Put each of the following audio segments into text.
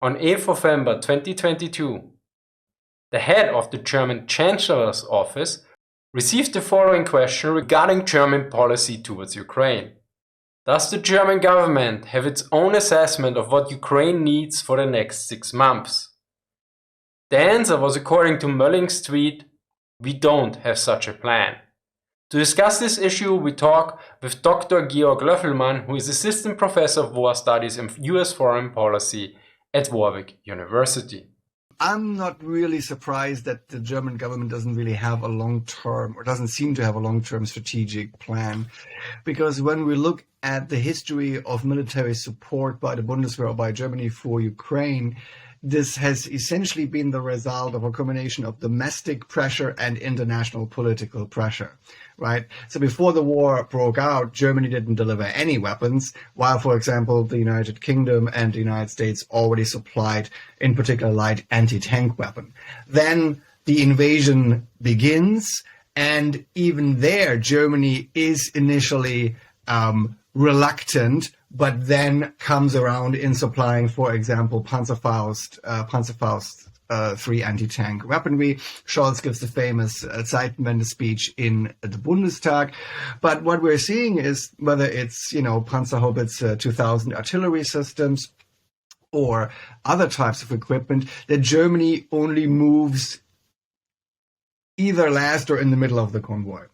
On 8th November 2022, the head of the German Chancellor's office received the following question regarding German policy towards Ukraine. Does the German government have its own assessment of what Ukraine needs for the next 6 months? The answer was, according to Mölling's tweet, "We don't have such a plan." To discuss this issue, we talk with Dr. Georg Löffelmann, who is Assistant Professor of War Studies and US Foreign Policy at Warwick University. I'm not really surprised that the German government doesn't really have a long-term, or doesn't seem to have a long-term strategic plan. Because when we look at the history of military support by the Bundeswehr or by Germany for Ukraine, this has essentially been the result of a combination of domestic pressure and international political pressure, right? So before the war broke out, Germany didn't deliver any weapons, while, for example, the United Kingdom and the United States already supplied, in particular, light anti-tank weapon. Then the invasion begins, and even there, Germany is initially reluctant, but then comes around in supplying, for example, Panzerfaust 3 anti-tank weaponry. Scholz gives the famous Zeitenwende speech in the Bundestag. But what we're seeing is, whether it's, Panzerhaubitze 2000 artillery systems or other types of equipment, that Germany only moves either last or in the middle of the convoy.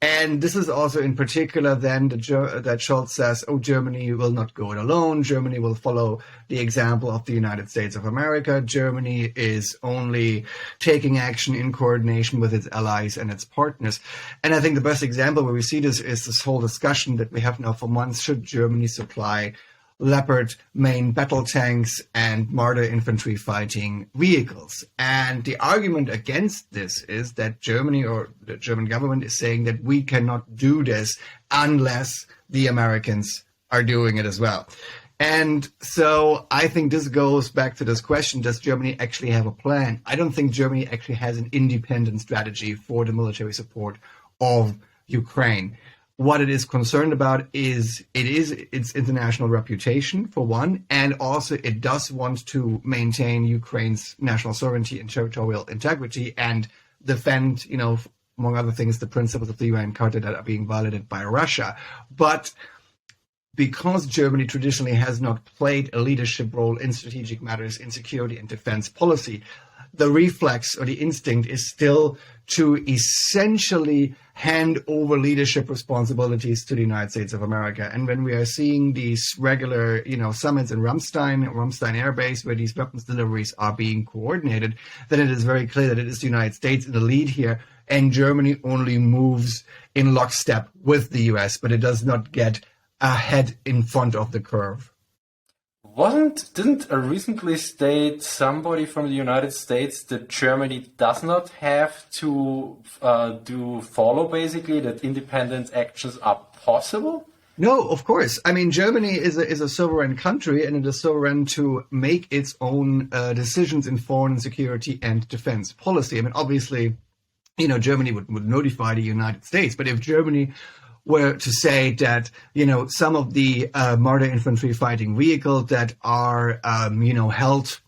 And this is also in particular then that Scholz says, Germany will not go it alone. Germany will follow the example of the United States of America. Germany is only taking action in coordination with its allies and its partners. And I think the best example where we see this is this whole discussion that we have now for months. Should Germany supply Leopard main battle tanks and Marder infantry fighting vehicles? And the argument against this is that Germany, or the German government, is saying that we cannot do this unless the Americans are doing it as well. And so I think this goes back to this question, does Germany actually have a plan? I don't think Germany actually has an independent strategy for the military support of Ukraine. What it is concerned about is its international reputation, for one, and also it does want to maintain Ukraine's national sovereignty and territorial integrity and defend, among other things, the principles of the UN Charter that are being violated by Russia. But because Germany traditionally has not played a leadership role in strategic matters in security and defense policy, the reflex or the instinct is still to essentially hand over leadership responsibilities to the United States of America. And when we are seeing these regular, summits in Ramstein Air Base, where these weapons deliveries are being coordinated, then it is very clear that it is the United States in the lead here, and Germany only moves in lockstep with the US, but it does not get ahead in front of the curve. Didn't a recently state somebody from the United States that Germany does not have to follow, basically, that independent actions are possible? No, of course. I mean, Germany is a sovereign country, and it is sovereign to make its own decisions in foreign security and defense policy. I mean, obviously, Germany would notify the United States, but if Germany were to say that, some of the Marder infantry fighting vehicles that are, held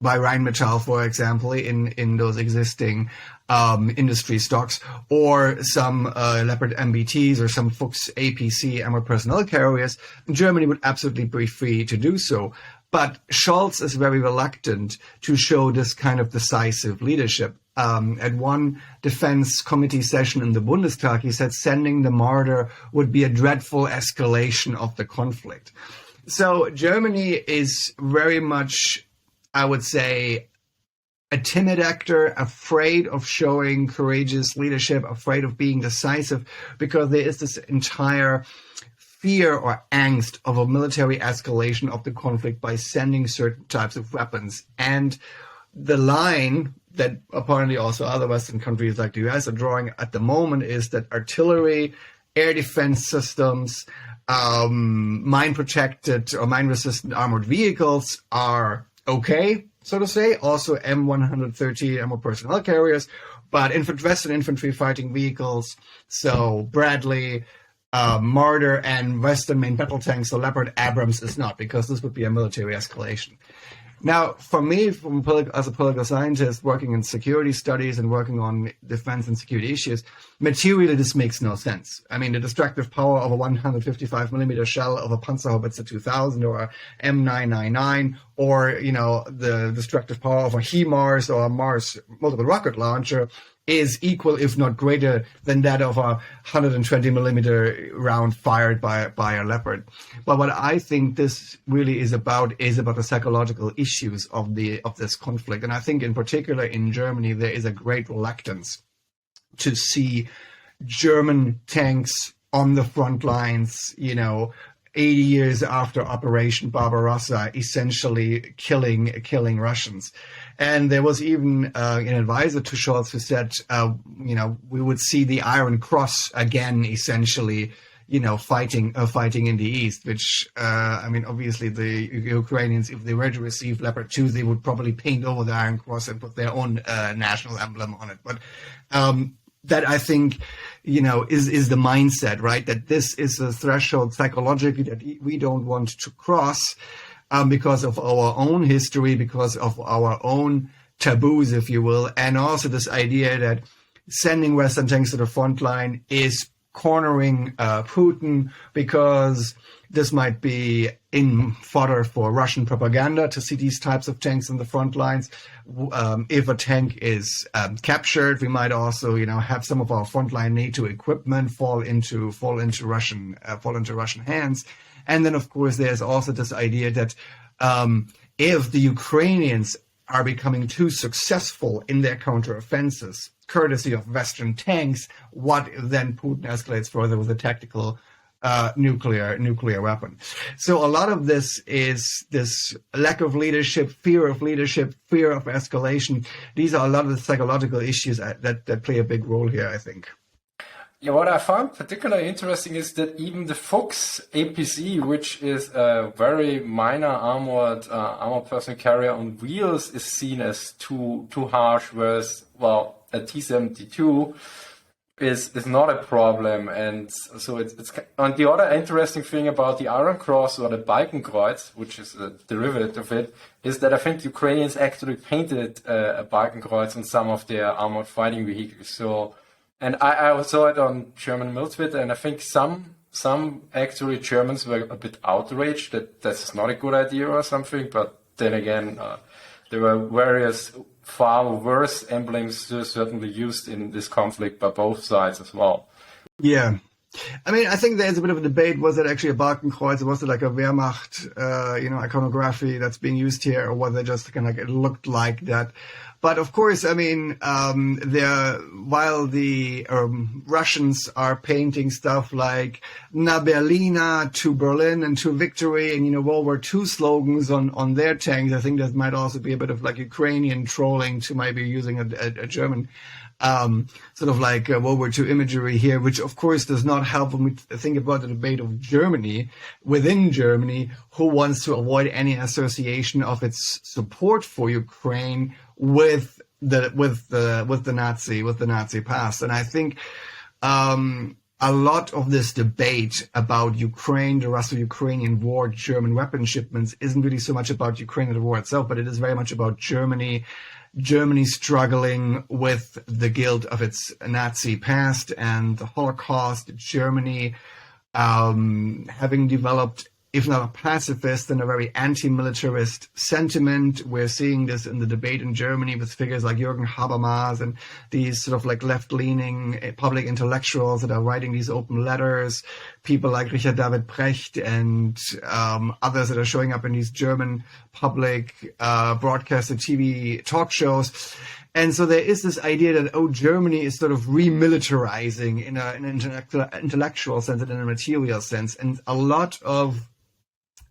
by Rheinmetall, for example, in those existing industry stocks, or some Leopard MBTs or some Fuchs APC armored personnel carriers, Germany would absolutely be free to do so. But Scholz is very reluctant to show this kind of decisive leadership. At one defense committee session in the Bundestag, he said sending the Marder would be a dreadful escalation of the conflict. So Germany is very much, I would say, a timid actor, afraid of showing courageous leadership, afraid of being decisive, because there is this entire fear or angst of a military escalation of the conflict by sending certain types of weapons. And the line that apparently also other Western countries like the US are drawing at the moment is that artillery, air defense systems, mine-protected or mine-resistant armored vehicles are okay, so to say. Also M130 armored personnel carriers, but Western infantry fighting vehicles, so Bradley, Marder and Western main battle tanks, the Leopard Abrams is not, because this would be a military escalation. Now, for me, as a political scientist working in security studies and working on defense and security issues, materially this makes no sense. I mean, the destructive power of a 155 millimeter shell of a Panzerhaubitze 2000 or a M999, or, the destructive power of a HIMARS or a Mars multiple rocket launcher is equal, if not greater, than that of a 120 millimeter round fired by a Leopard. But what I think this really is about the psychological issues of this conflict. And I think in particular in Germany, there is a great reluctance to see German tanks on the front lines, 80 years after Operation Barbarossa, essentially killing Russians. And there was even an advisor to Scholz who said, we would see the Iron Cross again, essentially, fighting in the East, which, obviously the Ukrainians, if they were to receive Leopard 2, they would probably paint over the Iron Cross and put their own national emblem on it. But that, I think, is the mindset, right? That this is a threshold psychologically that we don't want to cross because of our own history, because of our own taboos, if you will, and also this idea that sending Western tanks to the front line is cornering Putin, because this might be in fodder for Russian propaganda to see these types of tanks in the front lines. If a tank is captured, we might also, have some of our frontline NATO equipment fall into Russian hands. And then, of course, there's also this idea that if the Ukrainians are becoming too successful in their counteroffensives, courtesy of Western tanks, what if then Putin escalates further with a tactical nuclear weapon? So a lot of this is this lack of leadership, fear of escalation. These are a lot of the psychological issues that play a big role here, I think. Yeah, what I found particularly interesting is that even the Fuchs APC, which is a very minor armored personnel carrier on wheels, is seen as too harsh, whereas, a T-72 is not a problem. And so it's and the other interesting thing about the Iron Cross or the Balkenkreuz, which is a derivative of it, is that I think Ukrainians actually painted a Balkenkreuz on some of their armored fighting vehicles. So, and I saw it on German Twitter, and I think some actually Germans were a bit outraged that that's not a good idea or something. But then again, there were various far worse emblems certainly used in this conflict by both sides as well. Yeah. I think there's a bit of a debate. Was it actually a Balkenkreuz? Was it like a Wehrmacht, iconography that's being used here, or was it just kind of it looked like that? But of course, while the Russians are painting stuff like Na Berlina, to Berlin and to victory, and World War II slogans on their tanks, I think that might also be a bit of like Ukrainian trolling to maybe using a German sort of like World War II imagery here, which of course does not help when we think about the debate of Germany, within Germany, who wants to avoid any association of its support for Ukraine with the Nazi past. And I think a lot of this debate about Ukraine, the Russo-Ukrainian war, German weapon shipments, isn't really so much about Ukraine and the war itself, but it is very much about Germany struggling with the guilt of its Nazi past and the Holocaust. Germany having developed, if not a pacifist, then a very anti-militarist sentiment. We're seeing this in the debate in Germany with figures like Jürgen Habermas and these sort of like left-leaning public intellectuals that are writing these open letters, people like Richard David Precht and others that are showing up in these German public broadcasted TV talk shows. And so there is this idea that, Germany is sort of remilitarizing in an intellectual sense and in a material sense. And a lot of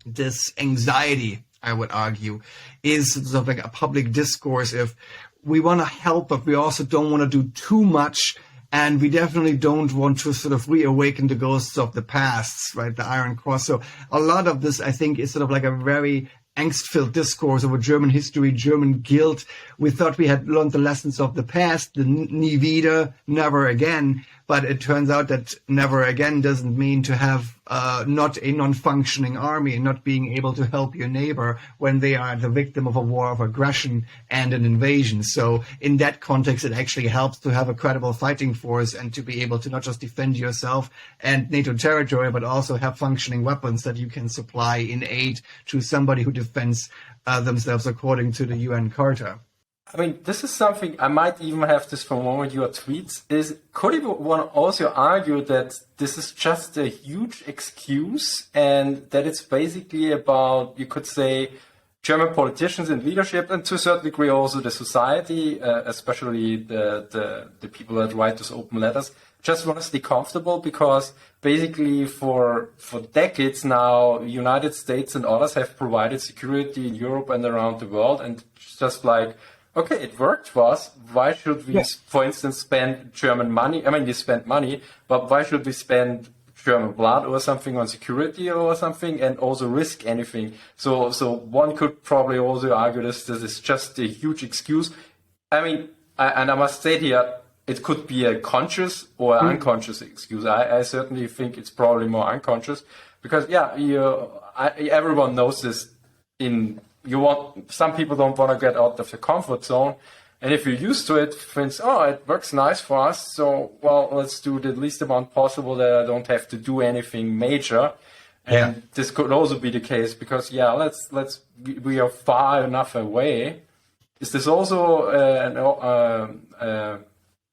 this anxiety, I would argue, is sort of like a public discourse. If we want to help, but we also don't want to do too much, and we definitely don't want to sort of reawaken the ghosts of the past, right? The Iron Cross. So a lot of this, I think, is sort of like a very angst-filled discourse over German history, German guilt. We thought we had learned the lessons of the past, the nie wieder, never again. But it turns out that never again doesn't mean to have not a non-functioning army and not being able to help your neighbor when they are the victim of a war of aggression and an invasion. So in that context, it actually helps to have a credible fighting force and to be able to not just defend yourself and NATO territory, but also have functioning weapons that you can supply in aid to somebody who defends themselves according to the UN Charter. I mean, this is something, I might even have this from one of your tweets, could one also argue that this is just a huge excuse and that it's basically about, you could say, German politicians and leadership, and to a certain degree also the society, especially the people that write those open letters, just want to stay comfortable because basically for decades now, United States and others have provided security in Europe and around the world, and just like, okay, it worked for us. Why should we, for instance, spend German money? I mean, we spend money, but why should we spend German blood or something on security or something and also risk anything? So one could probably also argue this is just a huge excuse. I mean, I must say here, it could be a conscious or unconscious excuse. I certainly think it's probably more unconscious because, everyone knows this some people don't want to get out of the comfort zone. And if you're used to it, thinks, it works nice for us. So, let's do the least amount possible that I don't have to do anything major. And this could also be the case because, we are far enough away. Is this also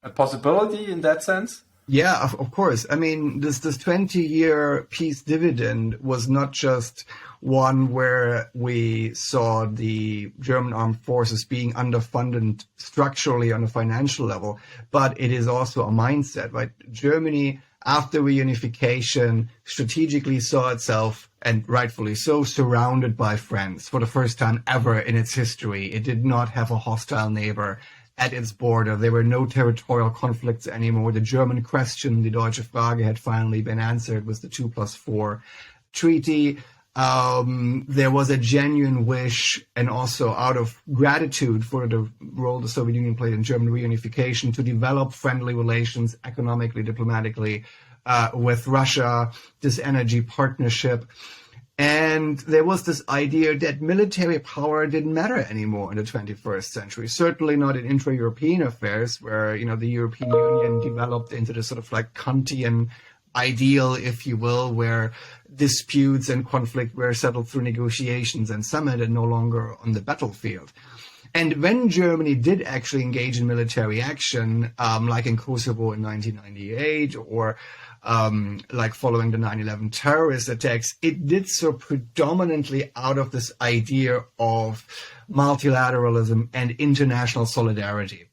a possibility in that sense? Yeah, of course. I mean, this 20-year peace dividend was not just one where we saw the German armed forces being underfunded structurally on a financial level, but it is also a mindset, right? Germany, after reunification, strategically saw itself, and rightfully so, surrounded by friends for the first time ever in its history. It did not have a hostile neighbor at its border. There were no territorial conflicts anymore. The German question, the Deutsche Frage, had finally been answered with the 2+4 treaty. There was a genuine wish, and also out of gratitude for the role the Soviet Union played in German reunification, to develop friendly relations economically, diplomatically, with Russia, this energy partnership. And there was this idea that military power didn't matter anymore in the 21st century, certainly not in intra-European affairs, where, the European Union developed into this sort of like Kantian ideal, if you will, where disputes and conflict were settled through negotiations and summit and no longer on the battlefield. And when Germany did actually engage in military action, like in Kosovo in 1998 or like following the 9/11 terrorist attacks, it did so predominantly out of this idea of multilateralism and international solidarity,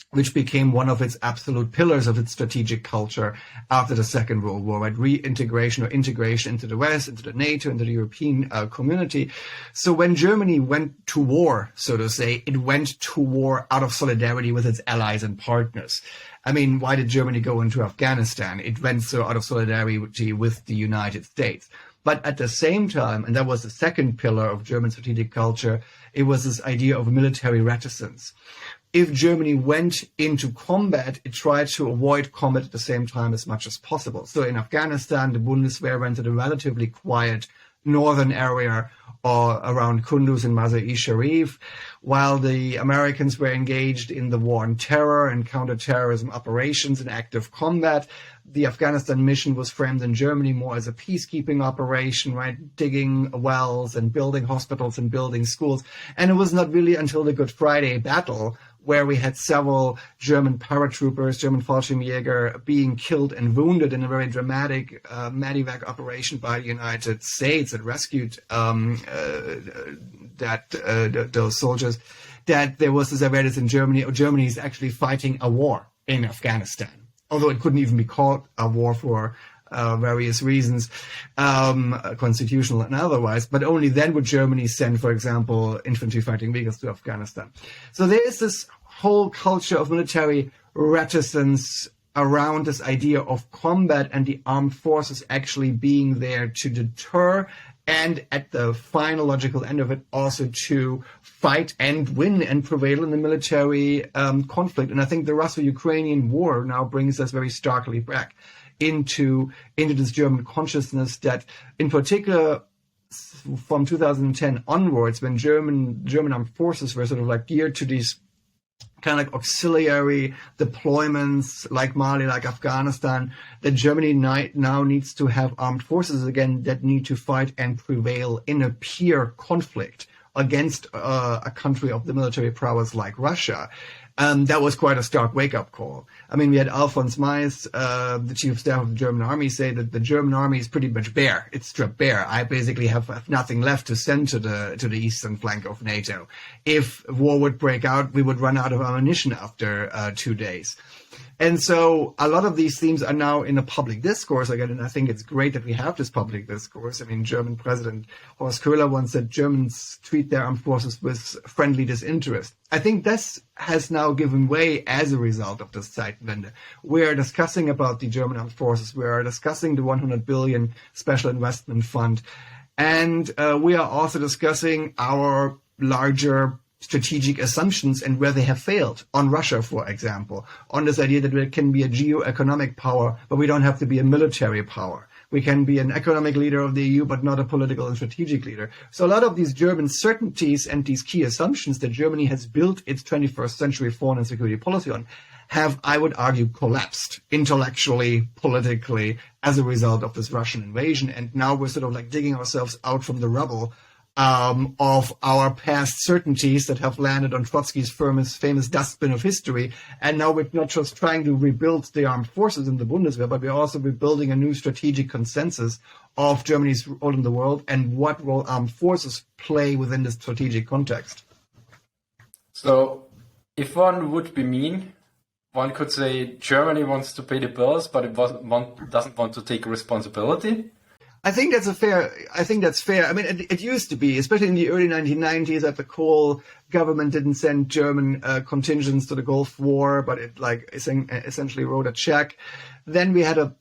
which became one of its absolute pillars of its strategic culture after the Second World War, right? Reintegration or integration into the West, into the NATO, into the European community. So when Germany went to war, so to say, it went to war out of solidarity with its allies and partners. I mean, why did Germany go into Afghanistan? It went so out of solidarity with the United States. But at the same time, and that was the second pillar of German strategic culture, it was this idea of military reticence. If Germany went into combat, it tried to avoid combat at the same time as much as possible. So in Afghanistan, the Bundeswehr went to the relatively quiet northern area or around Kunduz and Mazar-e Sharif, while the Americans were engaged in the war on terror and counterterrorism operations and active combat. The Afghanistan mission was framed in Germany more as a peacekeeping operation, right? Digging wells and building hospitals and building schools. And it was not really until the Good Friday battle where we had several German paratroopers, German Fallschirmjäger, being killed and wounded in a very dramatic medevac operation by the United States that rescued those soldiers, that there was this awareness in Germany, Germany is actually fighting a war in Afghanistan. Although it couldn't even be called a war for various reasons, constitutional and otherwise, but only then would Germany send, for example, infantry fighting vehicles to Afghanistan. So there is this whole culture of military reticence around this idea of combat and the armed forces actually being there to deter and at the final logical end of it, also to fight and win and prevail in the military conflict. And I think the Russo-Ukrainian war now brings us very starkly back into this German consciousness that, in particular, from 2010 onwards, when German armed forces were sort of like geared to these kind of like auxiliary deployments like Mali, like Afghanistan, that Germany now needs to have armed forces again that need to fight and prevail in a peer conflict against a country of the military prowess like Russia. That was quite a stark wake-up call. I mean, we had Alfons Meis, the chief of staff of the German army, say that the German army is pretty much bare. It's stripped bare. I basically have nothing left to send to the eastern flank of NATO. If war would break out, we would run out of ammunition after 2 days. And so a lot of these themes are now in the public discourse again, and I think it's great that we have this public discourse. I mean, German President Horst Köhler once said Germans treat their armed forces with friendly disinterest. I think this has now given way as a result of this Zeitenwende. We are discussing about the German armed forces. We are discussing the 100 billion special investment fund. And we are also discussing our larger strategic assumptions and where they have failed on Russia, for example, on this idea that we can be a geo-economic power, but we don't have to be a military power. We can be an economic leader of the EU, but not a political and strategic leader. So a lot of these German certainties and these key assumptions that Germany has built its 21st century foreign and security policy on have, I would argue, collapsed intellectually, politically, as a result of this Russian invasion. And now we're sort of like digging ourselves out from the rubble of our past certainties that have landed on Trotsky's famous dustbin of history. And now we're not just trying to rebuild the armed forces in the Bundeswehr, but we're also rebuilding a new strategic consensus of Germany's role in the world and what role armed forces play within this strategic context. So, if one would be mean, one could say Germany wants to pay the bills, but it doesn't want to take responsibility. I think that's fair. I mean, it used to be, especially in the early 1990s, that the Kohl government didn't send German contingents to the Gulf War, but it essentially wrote a check. Then we had a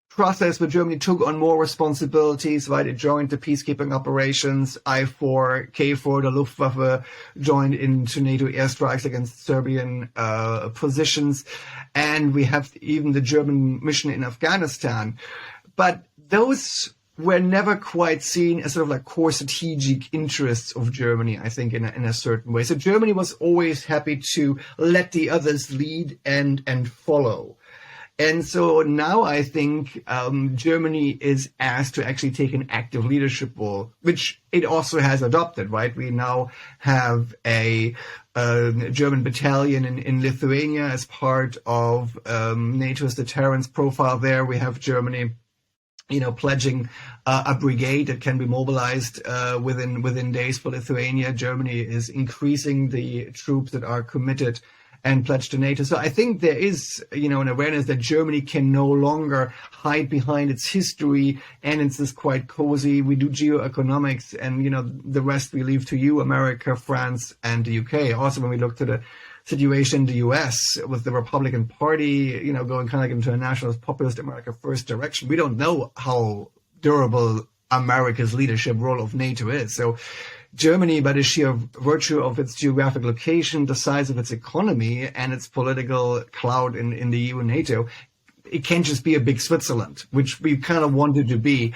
process where Germany took on more responsibilities, right? It joined the peacekeeping operations. I4, K4, the Luftwaffe joined into NATO airstrikes against Serbian positions. And we have even the German mission in Afghanistan. But those were never quite seen as sort of like core strategic interests of Germany, I think, in a certain way. So Germany was always happy to let the others lead and follow. And so now I think Germany is asked to actually take an active leadership role, which it also has adopted, right? We now have a German battalion in Lithuania as part of NATO's deterrence profile there. We have Germany pledging a brigade that can be mobilized within days for Lithuania. Germany is increasing the troops that are committed and pledged to NATO. So I think there is, an awareness that Germany can no longer hide behind its history and it's this quite cozy, we do geoeconomics and, the rest we leave to you, America, France, and the UK. Also, when we look to the situation in the US with the Republican Party, going kind of like into a nationalist populist America first direction, we don't know how durable America's leadership role of NATO is. So Germany, by the sheer virtue of its geographic location, the size of its economy, and its political clout in the EU and NATO, it can't just be a big Switzerland, which we kind of wanted to be.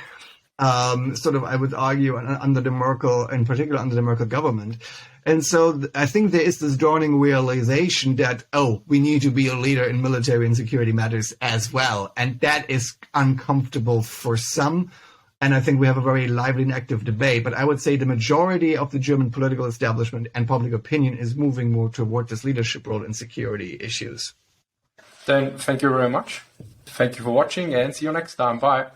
I would argue, under the Merkel, in particular under the Merkel government. And so I think there is this dawning realization that, we need to be a leader in military and security matters as well. And that is uncomfortable for some. And I think we have a very lively and active debate. But I would say the majority of the German political establishment and public opinion is moving more toward this leadership role in security issues. Then thank you very much. Thank you for watching and see you next time. Bye.